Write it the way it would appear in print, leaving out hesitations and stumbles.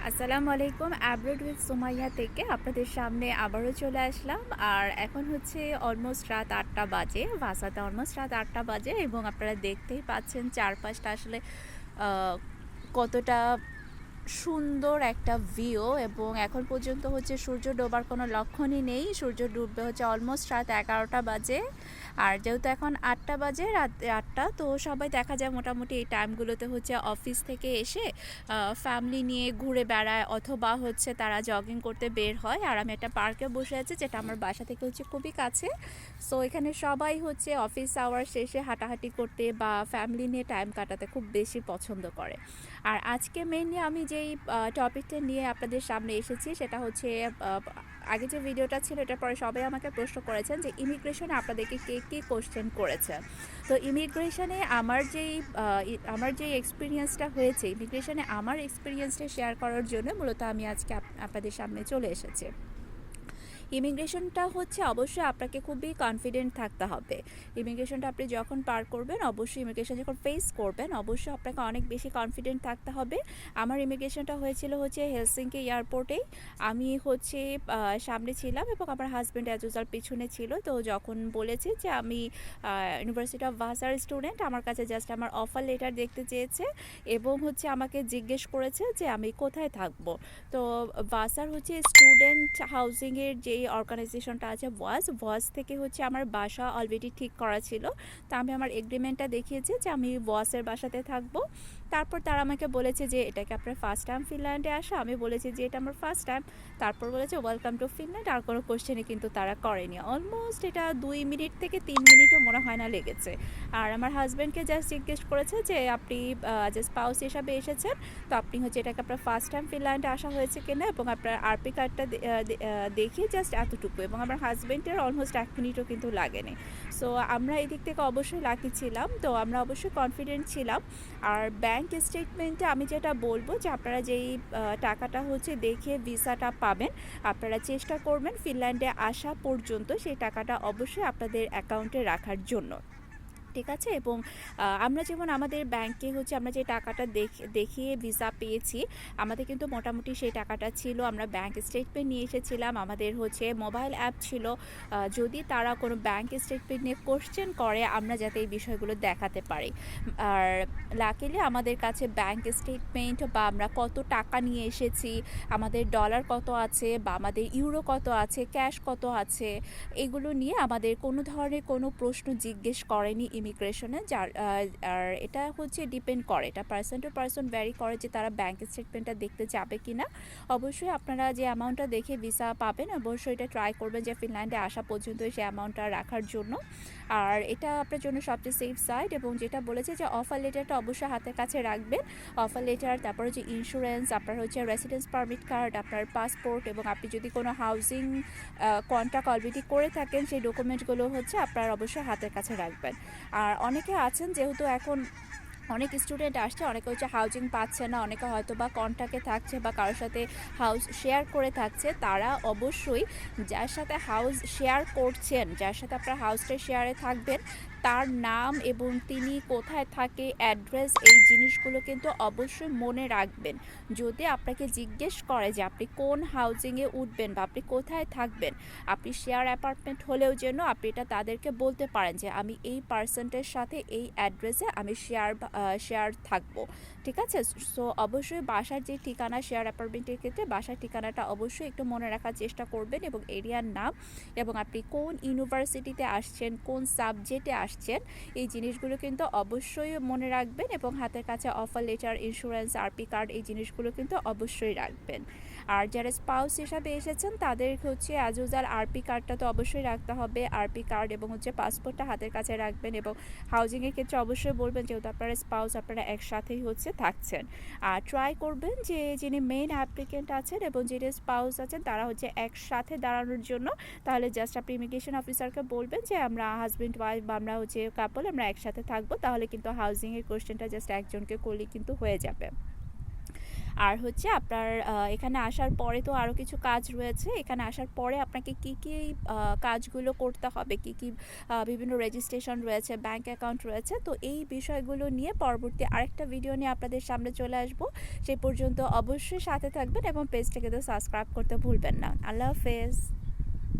আসসালামু আলাইকুম। Abroad with Sumaiya থেকে আপনাদের সামনে আবারও চলে আসলাম। আর এখন হচ্ছে অলমোস্ট রাত ৮টা বাজে, ভাসাতে অলমোস্ট রাত ৮টা বাজে এবং আপনারা দেখতেই পাচ্ছেন চারপাশটা আসলে কতটা সুন্দর একটা ভিউ। এবং এখন পর্যন্ত হচ্ছে সূর্য ডোবার কোনো লক্ষণই নেই। সূর্য ডুববে হচ্ছে অলমোস্ট রাত 11টা বাজে। আর যেহেতু এখন 8টা বাজে, রাত 8টা, তো সবাই দেখা যায় মোটামুটি এই টাইমগুলোতে হচ্ছে অফিস থেকে এসে ফ্যামিলি নিয়ে ঘুরে বেড়ায় অথবা হচ্ছে তারা জগিং করতে বের হয়। আর আমি একটা পার্কে বসে আছি যেটা আমার বাসা থেকে হচ্ছে খুবই কাছে। সো এখানে সবাই হচ্ছে অফিস আওয়ার শেষে হাঁটাহাঁটি করতে বা ফ্যামিলি নিয়ে টাইম কাটাতে খুব বেশি পছন্দ করে। আর আজকে মেইনলি আমি যেই টপিকটা নিয়ে আপনাদের সামনে এসেছি সেটা হচ্ছে আগে যে ভিডিওটা ছিল এটার পরে সবাই আমাকে প্রশ্ন করেছেন যে ইমিগ্রেশনে আপনাদেরকে কে কী কোশ্চেন করেছে। তো ইমিগ্রেশনে আমার যেই এক্সপিরিয়েন্সটা হয়েছে, ইমিগ্রেশনে আমার এক্সপিরিয়েন্সটা শেয়ার করার জন্য মূলত আমি আজকে আপনাদের সামনে চলে এসেছি। ইমিগ্রেশনটা হচ্ছে অবশ্যই আপনাকে খুবই কনফিডেন্ট থাকতে হবে। ইমিগ্রেশনটা আপনি যখন পার করবেন, অবশ্যই ইমিগ্রেশন যখন ফেস করবেন, অবশ্যই আপনাকে অনেক বেশি কনফিডেন্ট থাকতে হবে। আমার ইমিগ্রেশনটা হয়েছিল হচ্ছে হেলসিঙ্কি এয়ারপোর্টেই। আমি হচ্ছে সামনে ছিলাম এবং আমার হাজব্যান্ড অ্যাজ ইউজুয়াল পিছনে ছিল। তো যখন বলেছে যে আমি ইউনিভার্সিটি অফ ভাসার স্টুডেন্ট, আমার কাছে জাস্ট আমার অফার লেটার দেখতে চেয়েছে এবং হচ্ছে আমাকে জিজ্ঞেস করেছে যে আমি কোথায় থাকবো। তো ভাসার হচ্ছে স্টুডেন্ট হাউজিংয়ের যেই অর্গানাইজেশনটা আছে ওয়াজ থেকে হচ্ছে আমার বাসা অলরেডি ঠিক করা ছিল। তা আমি আমার এগ্রিমেন্টটা দেখিয়েছি যে আমি ওয়াসের বাসাতে থাকবো। তারপর তারা আমাকে বলেছে যে এটাকে আপনার ফার্স্ট টাইম ফিনল্যান্ডে আসা। আমি বলেছি যে এটা আমার ফার্স্ট টাইম। তারপর বলেছে ওয়েলকাম টু ফিনল্যান্ড। আর কোনো কোশ্চেনই কিন্তু তারা করেনি। অলমোস্ট এটা 2 মিনিট থেকে 3 মিনিটও মনে হয় না লেগেছে। আর আমার হাজব্যান্ডকে জাস্ট জিজ্ঞেস করেছে যে আপনি যে স্পাউস হিসাবে এসেছেন, তো আপনি হচ্ছে এটাকে আপনার ফার্স্ট টাইম ফিনল্যান্ডে আসা হয়েছে কিনা এবং আপনার আরপি কার্ডটা দেখিয়ে জাস্ট এতটুকু। এবং আমার হাজব্যান্ডের অলমোস্ট 1 মিনিটও কিন্তু লাগেনি। সো আমরা এই দিক থেকে অবশ্যই লাকি ছিলাম। তো আমরা অবশ্যই কনফিডেন্ট ছিলাম। আর ব্যাংক স্টেটমেন্টে আমি যেটা বলবো যে আপনারা যেই টাকাটা হচ্ছে দেখিয়ে ভিসাটা পাবেন, আপনারা চেষ্টা করবেন ফিনল্যান্ডে আসা পর্যন্ত সেই টাকাটা অবশ্যই আপনাদের অ্যাকাউন্টে রাখার জন্য। ঠিক আছে? এবং আমরা যেমন আমাদের ব্যাংকে হচ্ছে আমরা যে টাকাটা দেখিয়ে ভিসা পেয়েছি, আমাদের কিন্তু মোটামুটি সেই টাকাটা ছিল। আমরা ব্যাংক স্টেটমেন্ট নিয়ে এসেছিলাম। আমাদের হচ্ছে মোবাইল অ্যাপ ছিল। যদি তারা কোনো ব্যাংক স্টেটমেন্ট নিয়ে কোশ্চেন করে, আমরা যাতে এই বিষয়গুলো দেখাতে পারি। আর লাকিলি আমাদের কাছে ব্যাংক স্টেটমেন্ট বা আমরা কত টাকা নিয়ে এসেছি, আমাদের ডলার কত আছে বা আমাদের ইউরো কত আছে, ক্যাশ কত আছে, এগুলো নিয়ে আমাদের কোনো ধরনের কোনো প্রশ্ন জিজ্ঞেস করেনি ইমিগ্রেশনে। আর এটা হচ্ছে ডিপেন্ড করে, এটা পার্সন টু পার্সন ভ্যারি করে যে তারা ব্যাংক স্টেটমেন্টটা দেখতে যাবে কি না। অবশ্যই আপনারা যে অ্যামাউন্টটা দেখে ভিসা পাবেন, অবশ্যই এটা ট্রাই করবেন যে ফিনল্যান্ডে আসা পর্যন্ত সেই অ্যামাউন্টটা রাখার জন্য। আর এটা আপনার জন্য সবচেয়ে সেফ সাইড। এবং যেটা বলেছে যে অফার লেটারটা অবশ্যই হাতের কাছে রাখবেন। অফার লেটার, তারপর হচ্ছে ইন্স্যুরেন্স, আপনার হচ্ছে রেসিডেন্স পারমিট কার্ড, আপনার পাসপোর্ট, এবং আপনি যদি কোনো হাউজিং কন্ট্রাক্ট অলরেডি করে থাকেন সেই ডকুমেন্টগুলো হচ্ছে আপনার অবশ্যই হাতের কাছে রাখবেন। আর অনেকে আছেন, যেহেতু এখন অনেক স্টুডেন্ট আসছে, অনেকে হচ্ছে হাউজিং পাচ্ছে না, অনেকে হয়তো বা কন্ট্রাক্টে থাকছে বা কারোর সাথে হাউস শেয়ার করে থাকছে, তারা অবশ্যই যার সাথে হাউস শেয়ার করছেন, যার সাথে আপনার হাউসটা শেয়ারে থাকবেন, তার নাম এবং তিনি কোথায় থাকে, অ্যাড্রেস, এই জিনিসগুলো কিন্তু অবশ্যই মনে রাখবেন। যদি আপনাকে জিজ্ঞেস করে যে আপনি কোন হাউজিংয়ে উঠবেন বা আপনি কোথায় থাকবেন, আপনি শেয়ার অ্যাপার্টমেন্ট হলেও যেন আপনি এটা তাদেরকে বলতে পারেন যে আমি এই পার্সেন্টের সাথে এই অ্যাড্রেসে আমি শেয়ার থাকবো। ঠিক আছে? সো অবশ্যই বাসার যে ঠিকানা, শেয়ার অ্যাপার্টমেন্টের ক্ষেত্রে বাসার ঠিকানাটা অবশ্যই একটু মনে রাখার চেষ্টা করবেন এবং এরিয়ার নাম এবং আপনি কোন ইউনিভার্সিটিতে আসছেন, কোন সাবজেক্টে আসছেন, এই জিনিসগুলো কিন্তু অবশ্যই মনে রাখবেন। এবং হাতের কাছে offer letter, insurance, RP card, এই জিনিসগুলো কিন্তু অবশ্যই রাখবেন। আর যারা স্পাউস হিসাবে এসেছেন তাদের হচ্ছে অ্যাজ ইউজুয়াল আরপি কার্ডটা তো অবশ্যই রাখতে হবে। আরপি কার্ড এবং হচ্ছে পাসপোর্টটা হাতের কাছে রাখবেন। এবং হাউজিংয়ের ক্ষেত্রে অবশ্যই বলবেন, যেহেতু আপনারা স্পাউস, আপনারা একসাথেই হচ্ছে থাকছেন। আর ট্রাই করবেন যে যিনি মেইন অ্যাপ্লিকেন্ট আছেন এবং যিনি স্পাউস আছেন তারা হচ্ছে একসাথে দাঁড়ানোর জন্য। তাহলে জাস্ট আপনি ইমিগ্রেশন অফিসারকে বলবেন যে আমরা হাজব্যান্ড ওয়াইফ বা আমরা হচ্ছে কাপল, আমরা একসাথে থাকবো। তাহলে কিন্তু হাউজিংয়ের কোশ্চেনটা জাস্ট একজনকে করলেই কিন্তু হয়ে যাবে। আর হচ্ছে আপনার এখানে আসার পরে তো আরও কিছু কাজ রয়েছে। এখানে আসার পরে আপনাকে কী কাজগুলো করতে হবে, কী বিভিন্ন রেজিস্ট্রেশন রয়েছে, ব্যাংক অ্যাকাউন্ট রয়েছে। তো এই বিষয়গুলো নিয়ে পরবর্তী আরেকটা ভিডিও নিয়ে আপনাদের সামনে চলে আসবো। সেই পর্যন্ত অবশ্যই সাথে থাকবেন এবং পেজটাকে তো সাবস্ক্রাইব করতে ভুলবেন না। আল্লাহ হাফেজ।